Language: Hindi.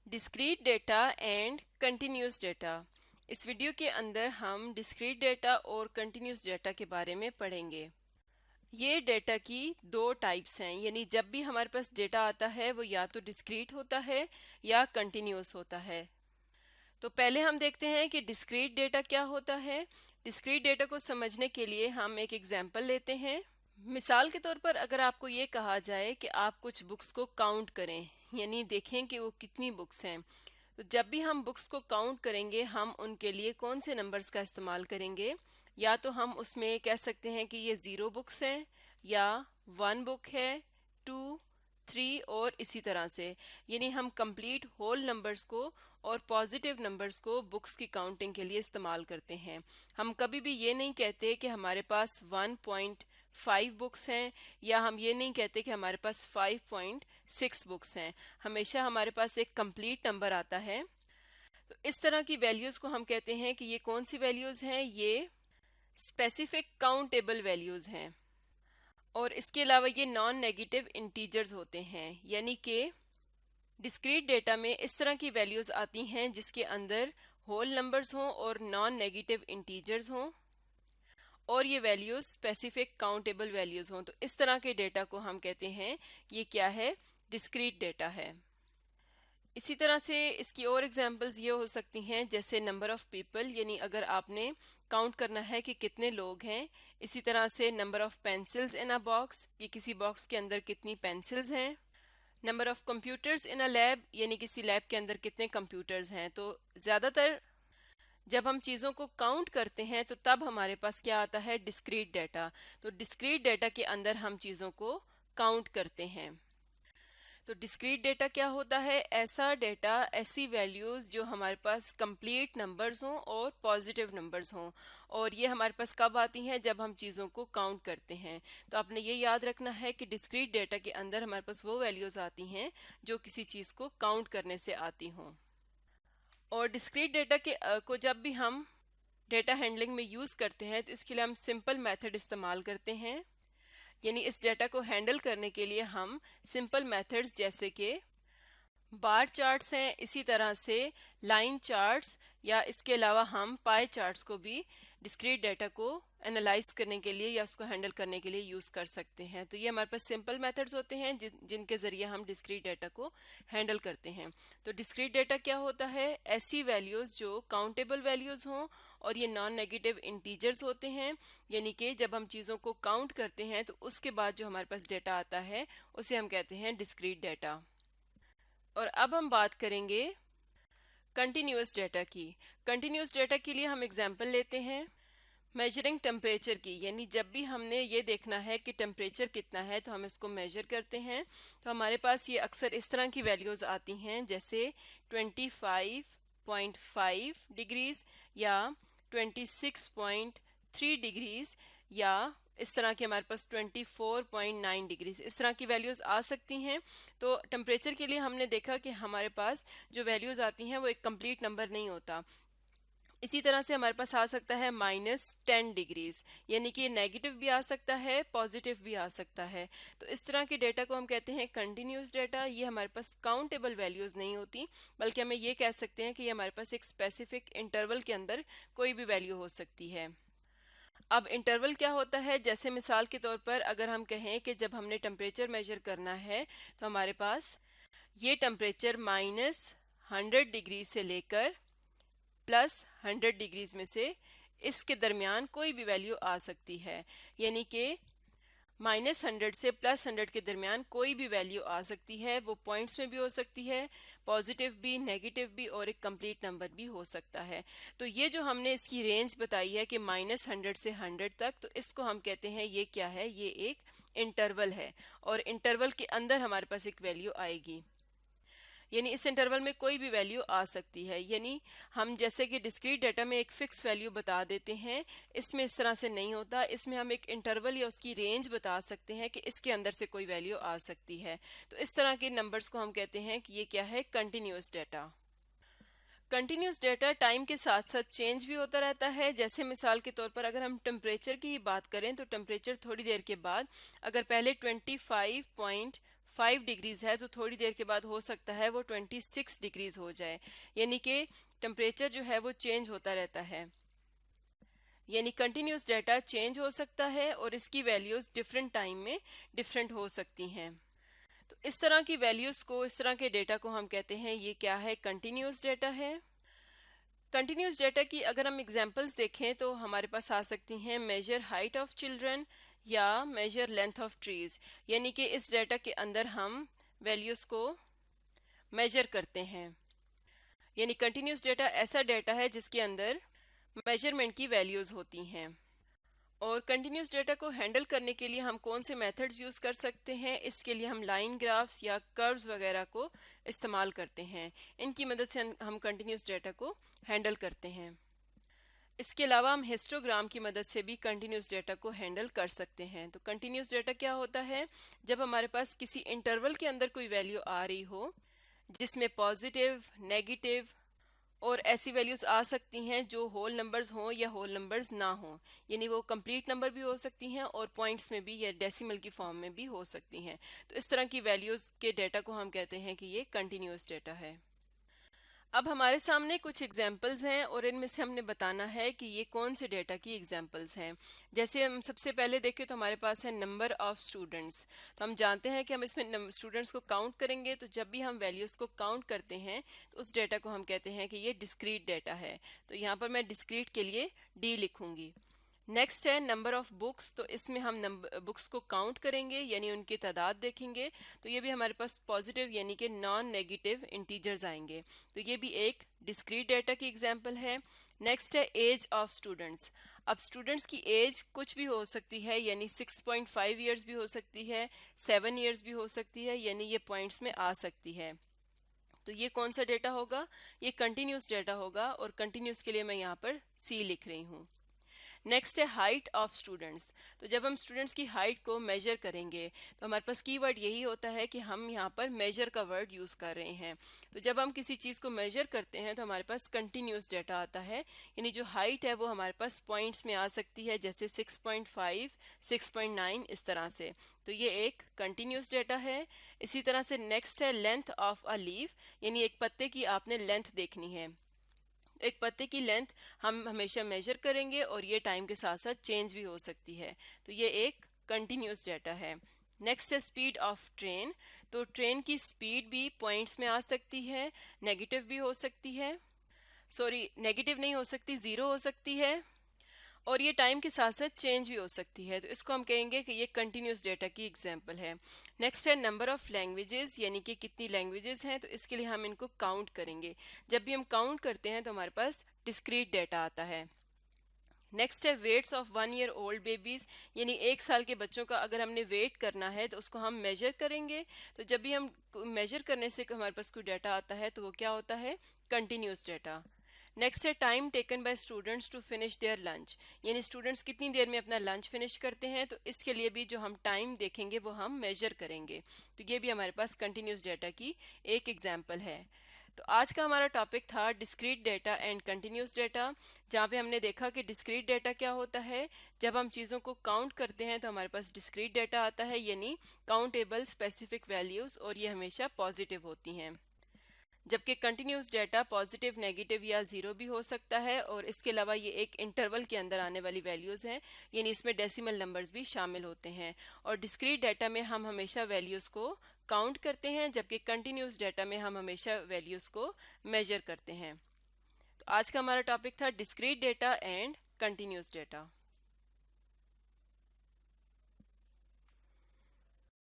Discrete data and continuous data. इस वीडियो के अंदर हम डिस्क्रीट डेटा और कंटिन्यूस डेटा के बारे में पढ़ेंगे। ये डेटा की दो टाइप्स हैं, यानी जब भी हमारे पास डेटा आता है वो या तो डिस्क्रीट होता है या कंटिन्यूस होता है। तो पहले हम देखते हैं कि डिस्क्रीट डेटा क्या होता है। डिस्क्रीट डेटा को समझने के लिए हम एक एग्जाम्पल लेते हैं। मिसाल के तौर पर अगर आपको ये कहा जाए कि आप कुछ बुक्स को काउंट करें, यानी देखें कि वो कितनी बुक्स हैं, तो जब भी हम बुक्स को काउंट करेंगे हम उनके लिए कौन से नंबर्स का इस्तेमाल करेंगे। या तो हम उसमें कह सकते हैं कि ये 0 बुक्स हैं, या 1 बुक है, 2, 3 और इसी तरह से। यानी हम कंप्लीट होल नंबर्स को और पॉजिटिव नंबर्स को बुक्स की काउंटिंग के लिए इस्तेमाल करते हैं। हम कभी भी ये नहीं कहते कि हमारे पास 1.5 बुक्स हैं, या हम ये नहीं कहते कि हमारे पास 5.6 बुक्स हैं। हमेशा हमारे पास एक कंप्लीट नंबर आता है। तो इस तरह की वैल्यूज को हम कहते हैं कि ये कौन सी वैल्यूज हैं, ये स्पेसिफिक काउंटेबल वैल्यूज हैं। और इसके अलावा ये नॉन नेगेटिव इंटीजर्स होते हैं, यानी कि डिस्क्रीट डेटा में इस तरह की वैल्यूज आती हैं जिसके अंदर होल नंबर्स हों और नॉन नेगेटिव इंटीजर्स हों, और ये वैल्यूज स्पेसिफिक काउंटेबल वैल्यूज हों। तो इस तरह के डेटा को हम कहते हैं ये क्या है, डिस्क्रीट डेटा है। इसी तरह से इसकी और एग्जांपल्स ये हो सकती हैं, जैसे नंबर ऑफ पीपल, यानी अगर आपने काउंट करना है कि कितने लोग हैं। इसी तरह से number of pencils in a box, कि किसी बॉक्स के अंदर कितनी पेंसिल्स हैं। Number of computers in a lab, यानी किसी लैब के अंदर कितने कंप्यूटर्स हैं। तो ज़्यादातर जब हम चीज़ों को काउंट करते हैं तो तब हमारे पास क्या आता है, डिस्क्रीट डेटा। तो डिस्क्रीट डेटा के अंदर हम चीज़ों को काउंट करते हैं। तो डिस्क्रीट डेटा क्या होता है, ऐसा डेटा, ऐसी वैल्यूज जो हमारे पास कंप्लीट नंबर्स हों और पॉजिटिव नंबर्स हों। और ये हमारे पास कब आती हैं, जब हम चीज़ों को काउंट करते हैं। तो आपने ये याद रखना है कि डिस्क्रीट डेटा के अंदर हमारे पास वो वैल्यूज आती हैं जो किसी चीज़ को काउंट करने से आती हों। और डिस्क्रीट डेटा को जब भी हम डेटा हैंडलिंग में यूज़ करते हैं तो इसके लिए हम सिंपल मेथड इस्तेमाल करते हैं। यानी इस डेटा को हैंडल करने के लिए हम सिंपल मेथड्स जैसे कि बार चार्ट्स हैं, इसी तरह से लाइन चार्ट्स, या इसके अलावा हम पाई चार्ट्स को भी डिस्क्रीट डेटा को एनालाइज करने के लिए या उसको हैंडल करने के लिए यूज़ कर सकते हैं। तो ये हमारे पास सिंपल मेथड्स होते हैं जिनके ज़रिए हम डिस्क्रीट डेटा को हैंडल करते हैं। तो डिस्क्रीट डेटा क्या होता है, ऐसी वैल्यूज़ जो काउंटेबल वैल्यूज़ हों और ये नॉन नेगेटिव इंटीजर्स होते हैं। यानी कि जब हम चीज़ों को काउंट करते हैं तो उसके बाद जो हमारे पास डेटा आता है उसे हम कहते हैं डिस्क्रीट डेटा। और अब हम बात करेंगे कंटिन्यूअस डेटा की। कंटिन्यूअस डेटा के लिए हम एग्जांपल लेते हैं मेजरिंग टेम्परेचर की। यानी जब भी हमने ये देखना है कि टेम्परेचर कितना है तो हम इसको मेजर करते हैं। तो हमारे पास ये अक्सर इस तरह की वैल्यूज़ आती हैं, जैसे 25.5 डिग्रीज, या 26.3 डिग्रीज, या इस तरह की हमारे पास 24.9 डिग्रीज, इस तरह की वैल्यूज़ आ सकती हैं। तो टेम्परेचर के लिए हमने देखा कि हमारे पास जो वैल्यूज़ आती हैं वो एक कंप्लीट नंबर नहीं होता। इसी तरह से हमारे पास आ सकता है -10 डिग्रीज, यानी कि नेगेटिव भी आ सकता है, पॉजिटिव भी आ सकता है। तो इस तरह के डेटा को हम कहते हैं कंटिन्यूस डेटा। ये हमारे पास काउंटेबल वैल्यूज नहीं होती, बल्कि हमें ये कह सकते हैं कि ये हमारे पास एक स्पेसिफिक इंटरवल के अंदर कोई भी वैल्यू हो सकती है। अब इंटरवल क्या होता है, जैसे मिसाल के तौर पर अगर हम कहें कि जब हमने टेम्परेचर मेजर करना है तो हमारे पास ये टेम्परेचर -100 डिग्री से लेकर +100 डिग्रीज में से इसके दरमियान कोई भी वैल्यू आ सकती है। यानी कि -100 से +100 के दरमियान कोई भी वैल्यू आ सकती है। वो पॉइंट्स में भी हो सकती है, पॉजिटिव भी, नेगेटिव भी, और एक कंप्लीट नंबर भी हो सकता है। तो ये जो हमने इसकी रेंज बताई है कि -100 से 100 तक, तो इसको हम कहते हैं ये क्या है, ये एक इंटरवल है। और इंटरवल के अंदर हमारे पास एक वैल्यू आएगी, यानी इस इंटरवल में कोई भी वैल्यू आ सकती है। यानी हम जैसे कि डिस्क्रीट डेटा में एक फिक्स वैल्यू बता देते हैं, इसमें इस तरह से नहीं होता। इसमें हम एक इंटरवल या उसकी रेंज बता सकते हैं कि इसके अंदर से कोई वैल्यू आ सकती है। तो इस तरह के नंबर्स को हम कहते हैं कि ये क्या है, continuous data. Continuous data time के साथ साथ चेंज भी होता रहता है। जैसे मिसाल के तौर पर अगर हम टेम्परेचर की ही बात करें तो टेम्परेचर थोड़ी देर के बाद, अगर पहले 5 डिग्रीज है तो थोड़ी देर के बाद हो सकता है वो 26 डिग्रीज हो जाए, यानी कि टेम्परेचर जो है वो चेंज होता रहता है। यानी कंटिन्यूस डाटा चेंज हो सकता है और इसकी वैल्यूज डिफरेंट टाइम में डिफरेंट हो सकती हैं। तो इस तरह की वैल्यूज को, इस तरह के डेटा को हम कहते हैं ये क्या है, कंटिन्यूस डाटा है। कंटिन्यूस डाटा की अगर हम एग्जांपल्स देखें तो हमारे पास आ सकती हैं मेजर हाइट ऑफ चिल्ड्रन या मेजर लेंथ ऑफ ट्रीज, यानी कि इस डाटा के अंदर हम वैल्यूज को मेजर करते हैं। यानी कंटिन्यूस डाटा ऐसा डाटा है जिसके अंदर मेजरमेंट की वैल्यूज होती हैं। और कंटिन्यूस डाटा को हैंडल करने के लिए हम कौन से मेथड्स यूज़ कर सकते हैं, इसके लिए हम लाइन ग्राफ्स या कर्व्स वगैरह को इस्तेमाल करते हैं। इनकी मदद से हम कंटिन्यूस डाटा को हैंडल करते हैं। इसके अलावा हम हिस्टोग्राम की मदद से भी कंटिन्यूस डाटा को हैंडल कर सकते हैं। तो कंटिन्यूस डाटा क्या होता है, जब हमारे पास किसी इंटरवल के अंदर कोई वैल्यू आ रही हो जिसमें पॉजिटिव, नेगेटिव और ऐसी वैल्यूज आ सकती हैं जो होल नंबर्स हों या होल नंबर्स ना हों, यानी वो कंप्लीट नंबर भी हो सकती हैं और पॉइंट्स में भी या डेसिमल की फॉर्म में भी हो सकती हैं। तो इस तरह की वैल्यूज के डाटा को हम कहते हैं कि ये कंटिन्यूस डाटा है। अब हमारे सामने कुछ एग्जाम्पल्स हैं और इनमें से हमने बताना है कि ये कौन से डेटा की एग्जाम्पल्स हैं। जैसे हम सबसे पहले देखें तो हमारे पास है नंबर ऑफ स्टूडेंट्स। तो हम जानते हैं कि हम इसमें स्टूडेंट्स को काउंट करेंगे, तो जब भी हम वैल्यूज़ को काउंट करते हैं तो उस डेटा को हम कहते हैं कि ये डिस्क्रीट डेटा है। तो यहाँ पर मैं डिस्क्रीट के लिए डी लिखूंगी। नेक्स्ट है नंबर ऑफ बुक्स। तो इसमें हम बुक्स को काउंट करेंगे, यानी उनकी तादाद देखेंगे। तो ये भी हमारे पास पॉजिटिव यानी कि नॉन नेगेटिव इंटीजर्स आएंगे। तो ये भी एक डिस्क्रीट डेटा की एग्जांपल है। नेक्स्ट है एज ऑफ स्टूडेंट्स। अब स्टूडेंट्स की एज कुछ भी हो सकती है, यानी 6.5 ईयर्स भी हो सकती है, 7 ईयर्स भी हो सकती है, यानी ये पॉइंट्स में आ सकती है। तो ये कौन सा डेटा होगा, ये कंटिन्यूस डेटा होगा और कंटिन्यूस के लिए मैं यहाँ पर सी लिख रही हूँ। नेक्स्ट है हाइट ऑफ स्टूडेंट्स। तो जब हम स्टूडेंट्स की हाइट को मेजर करेंगे तो हमारे पास कीवर्ड यही होता है कि हम यहाँ पर मेजर का वर्ड यूज़ कर रहे हैं। तो जब हम किसी चीज़ को मेजर करते हैं तो हमारे पास कंटिन्यूस डाटा आता है, यानी जो हाइट है वो हमारे पास पॉइंट्स में आ सकती है, जैसे 6.5, 6.9 इस तरह से। तो ये एक कंटिन्यूस डाटा है। इसी तरह से नेक्स्ट है लेंथ ऑफ अ लीफ, यानी एक पत्ते की आपने लेंथ देखनी है। एक पत्ते की लेंथ हम हमेशा मेजर करेंगे और ये टाइम के साथ साथ चेंज भी हो सकती है। तो ये एक कंटिन्यूस डाटा है। नेक्स्ट है स्पीड ऑफ ट्रेन। तो ट्रेन की स्पीड भी पॉइंट्स में आ सकती है, नेगेटिव भी हो सकती है, सॉरी नेगेटिव नहीं हो सकती, ज़ीरो हो सकती है, और ये टाइम के साथ साथ चेंज भी हो सकती है। तो इसको हम कहेंगे कि ये कंटिन्यूस डेटा की एग्जांपल है। नेक्स्ट है नंबर ऑफ लैंग्वेजेस, यानी कि कितनी लैंग्वेजेस हैं। तो इसके लिए हम इनको काउंट करेंगे। जब भी हम काउंट करते हैं तो हमारे पास डिस्क्रीट डेटा आता है। नेक्स्ट है weights of 1 year old babies, यानी 1 साल के बच्चों का अगर हमने वेट करना है तो उसको हम मेजर करेंगे। तो जब भी हम मेजर करने से हमारे पास कोई डाटा आता है तो वो क्या होता है, कंटिन्यूस डाटा। नेक्स्ट है time taken by students to finish their lunch, यानी स्टूडेंट्स कितनी देर में अपना लंच फिनिश करते हैं। तो इसके लिए भी जो हम टाइम देखेंगे वो हम मेजर करेंगे। तो ये भी हमारे पास कंटिन्यूस डाटा की एक एग्जांपल है। तो आज का हमारा टॉपिक था discrete data and continuous data, जहाँ पे हमने देखा कि डिस्क्रीट डेटा क्या होता है। जब हम चीज़ों को काउंट करते हैं तो हमारे पास डिस्क्रीट डेटा आता है, यानी काउंटेबल स्पेसिफिक वैल्यूज़, और ये हमेशा पॉजिटिव होती हैं। जबकि कंटिन्यूस डाटा पॉजिटिव, नेगेटिव या ज़ीरो भी हो सकता है। और इसके अलावा ये एक इंटरवल के अंदर आने वाली वैल्यूज़ हैं, यानी इसमें डेसिमल नंबर्स भी शामिल होते हैं। और डिस्क्रीट डाटा में हम हमेशा वैल्यूज़ को काउंट करते हैं, जबकि कंटिन्यूस डाटा में हम हमेशा वैल्यूज़ को मेजर करते हैं। तो आज का हमारा टॉपिक था discrete data and continuous data.